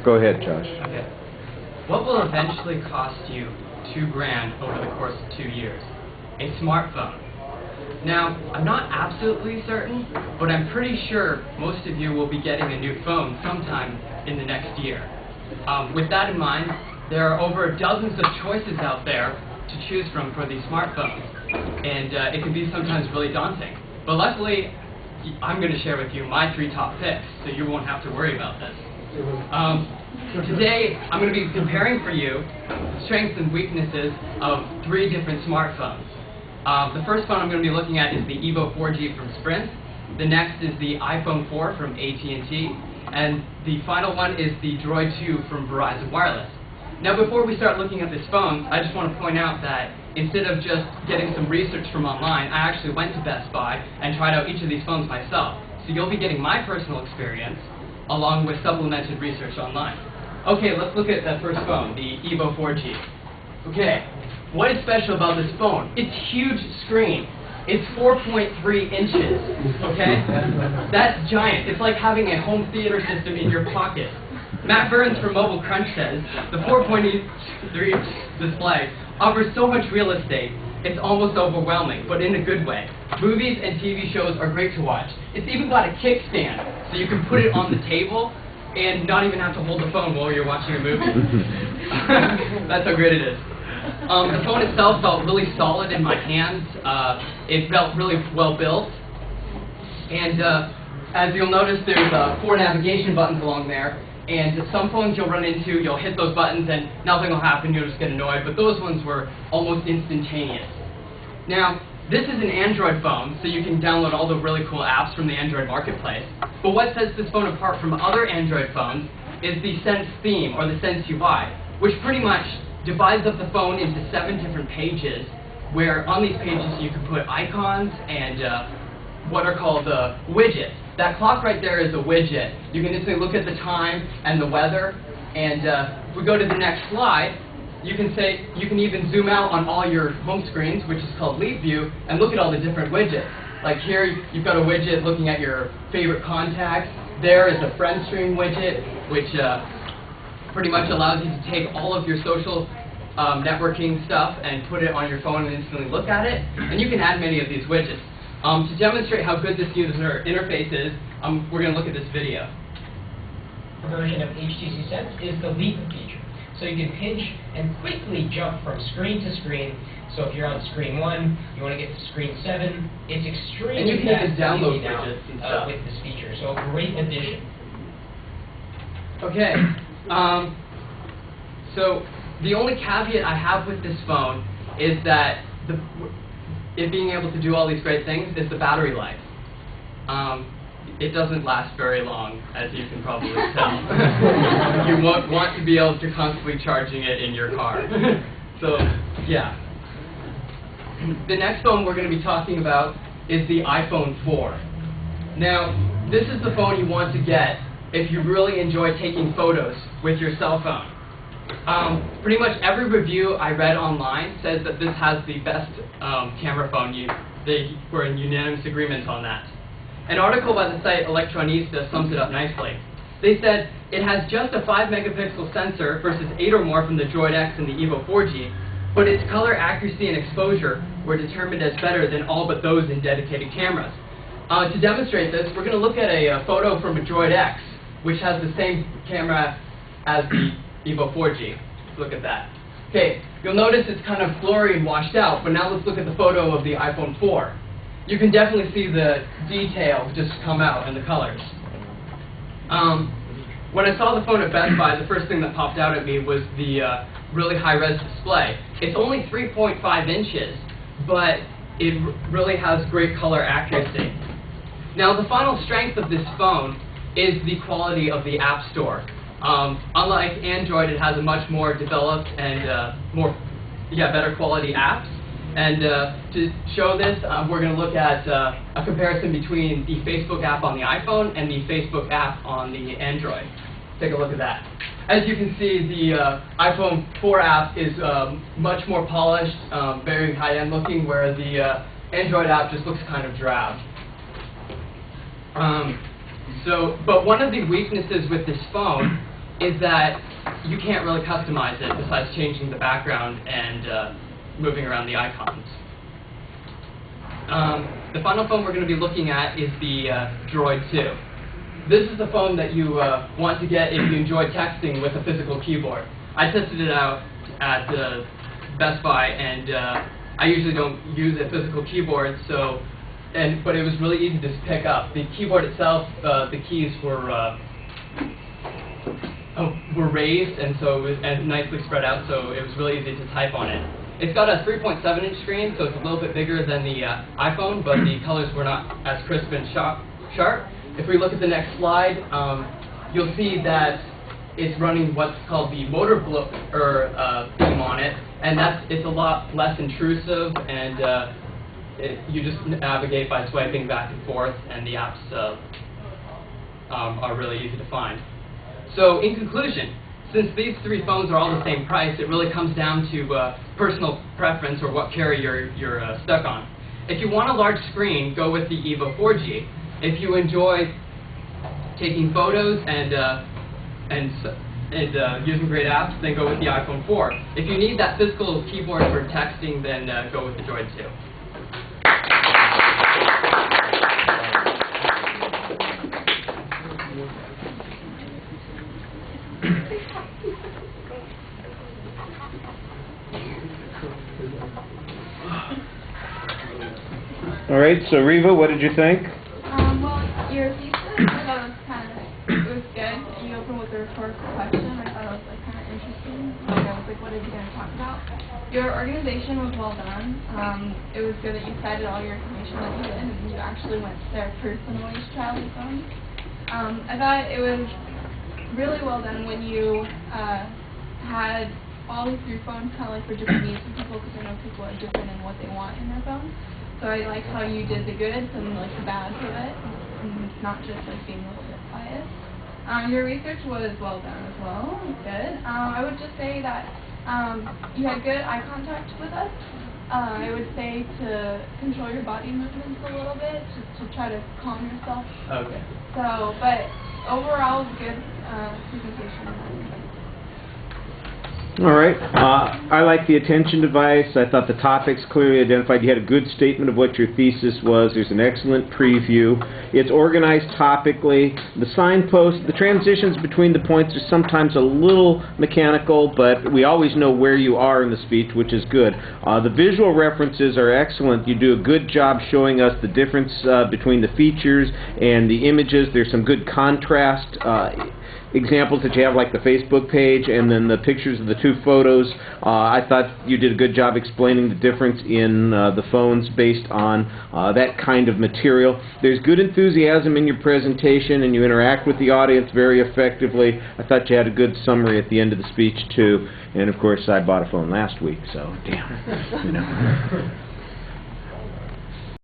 Go ahead, Josh. Okay. What will eventually cost you $2,000 over the course of 2 years? A smartphone. Now, I'm not absolutely certain, but I'm pretty sure most of you will be getting a new phone sometime in the next year. With that in mind, there are over dozens of choices out there to choose from for these smartphones, and it can be sometimes really daunting. But luckily, I'm going to share with you my 3 top picks, so you won't have to worry about this. So today, I'm going to be comparing for you the strengths and weaknesses of 3 different smartphones. The first phone I'm going to be looking at is the Evo 4G from Sprint. The next is the iPhone 4 from AT&T. And the final one is the Droid 2 from Verizon Wireless. Now, before we start looking at this phone, I just want to point out that instead of just getting some research from online, I actually went to Best Buy and tried out each of these phones myself. So you'll be getting my personal experience along with supplemented research online. Okay, let's look at that first phone, the Evo 4G. Okay, what is special about this phone? It's huge screen. It's 4.3 inches, okay? That's giant. It's like having a home theater system in your pocket. Matt Burns from Mobile Crunch says, the 4.3 display offers so much real estate, it's almost overwhelming, but in a good way. Movies and TV shows are great to watch. It's even got a kickstand, so you can put it on the table and not even have to hold the phone while you're watching a movie. That's how great it is. The phone itself felt really solid in my hands. It felt really well built. And as you'll notice, there's 4 navigation buttons along there. And some phones you'll run into, you'll hit those buttons and nothing will happen, you'll just get annoyed. But those ones were almost instantaneous. Now, this is an Android phone, so you can download all the really cool apps from the Android marketplace. But what sets this phone apart from other Android phones is the Sense theme, or the Sense UI, which pretty much divides up the phone into 7 different pages, where on these pages you can put icons and what are called widgets. That clock right there is a widget. You can instantly look at the time and the weather, and if we go to the next slide, you can even zoom out on all your home screens, which is called Lead View, and look at all the different widgets. Like here, you've got a widget looking at your favorite contacts. There is a friend stream widget, which pretty much allows you to take all of your social networking stuff and put it on your phone and instantly look at it. And you can add many of these widgets. To demonstrate how good this user interface is, we're going to look at this video. A version of HTC Sense is the Leap feature. So you can pinch and quickly jump from screen to screen. So if you're on screen 1, you want to get to screen 7, it's extremely and you can even download now widgets and stuff with this feature. So a great addition. Okay. So the only caveat I have with this phone is that it being able to do all these great things is the battery life. It doesn't last very long, as you can probably tell. You won't want to be able to constantly charging it in your car. So, yeah. The next phone we're going to be talking about is the iPhone 4. Now, this is the phone you want to get if you really enjoy taking photos with your cell phone. Pretty much every review I read online says that this has the best camera phone. They were in unanimous agreement on that. An article by the site Electronista sums it up nicely. They said, it has just a 5-megapixel sensor versus 8 or more from the Droid X and the Evo 4G, but its color accuracy and exposure were determined as better than all but those in dedicated cameras. To demonstrate this, we're going to look at a photo from a Droid X, which has the same camera as the Evo 4G. Let's look at that. Okay, you'll notice it's kind of blurry and washed out, but now let's look at the photo of the iPhone 4. You can definitely see the detail just come out in the colors. When I saw the phone at Best Buy, the first thing that popped out at me was the really high-res display. It's only 3.5 inches, but it really has great color accuracy. Now, the final strength of this phone is the quality of the App Store. Unlike Android, it has a much more developed and better quality apps. And to show this, we're going to look at a comparison between the Facebook app on the iPhone and the Facebook app on the Android. Take a look at that. As you can see, the iPhone 4 app is much more polished, very high-end looking, where the Android app just looks kind of drab. But one of the weaknesses with this phone is that you can't really customize it besides changing the background and moving around the icons. The final phone we're going to be looking at is the Droid 2. This is the phone that you want to get if you enjoy texting with a physical keyboard. I tested it out at Best Buy, and I usually don't use a physical keyboard, but it was really easy to pick up. The keyboard itself, the keys were raised, and so it was nicely spread out, so it was really easy to type on it. It's got a 3.7-inch screen, so it's a little bit bigger than the iPhone, but the colors were not as crisp and sharp. If we look at the next slide, you'll see that it's running what's called the motor blip theme on it, and it's a lot less intrusive, and you just navigate by swiping back and forth, and the apps are really easy to find. So in conclusion, since these three phones are all the same price, it really comes down to personal preference or what carrier you're stuck on. If you want a large screen, go with the EVO 4G. If you enjoy taking photos and using great apps, then go with the iPhone 4. If you need that physical keyboard for texting, then go with the Droid 2. All right, so Reva, what did you think? Well, your thesis, I thought it was good. You opened with a rhetorical question. I thought it was kind of interesting. I was like, what are you going to talk about? Your organization was well done. It was good that you cited all your information that you did, and you actually went there personally to trial the phone. I thought it was really well done when you had all these three phones kind of like for different needs of people, because I know people are different in what they want in their phones. So I like how you did the goods and like the bads of it, and not just like being a little bit biased. Your research was well done as well. It was good. I would just say that you had good eye contact with us. I would say to control your body movements a little bit, to try to calm yourself. Okay. So, but overall, good presentation. All right. I like the attention device. I thought the topics clearly identified. You had a good statement of what your thesis was. There's an excellent preview. It's organized topically. The signposts, the transitions between the points are sometimes a little mechanical, but we always know where you are in the speech, which is good. The visual references are excellent. You do a good job showing us the difference between the features and the images. There's some good contrast examples that you have, like the Facebook page and then the pictures of the two photos. I thought you did a good job explaining the difference in the phones based on that kind of material. There's good enthusiasm in your presentation, and you interact with the audience very effectively. I thought you had a good summary at the end of the speech too. And of course, I bought a phone last week, so damn.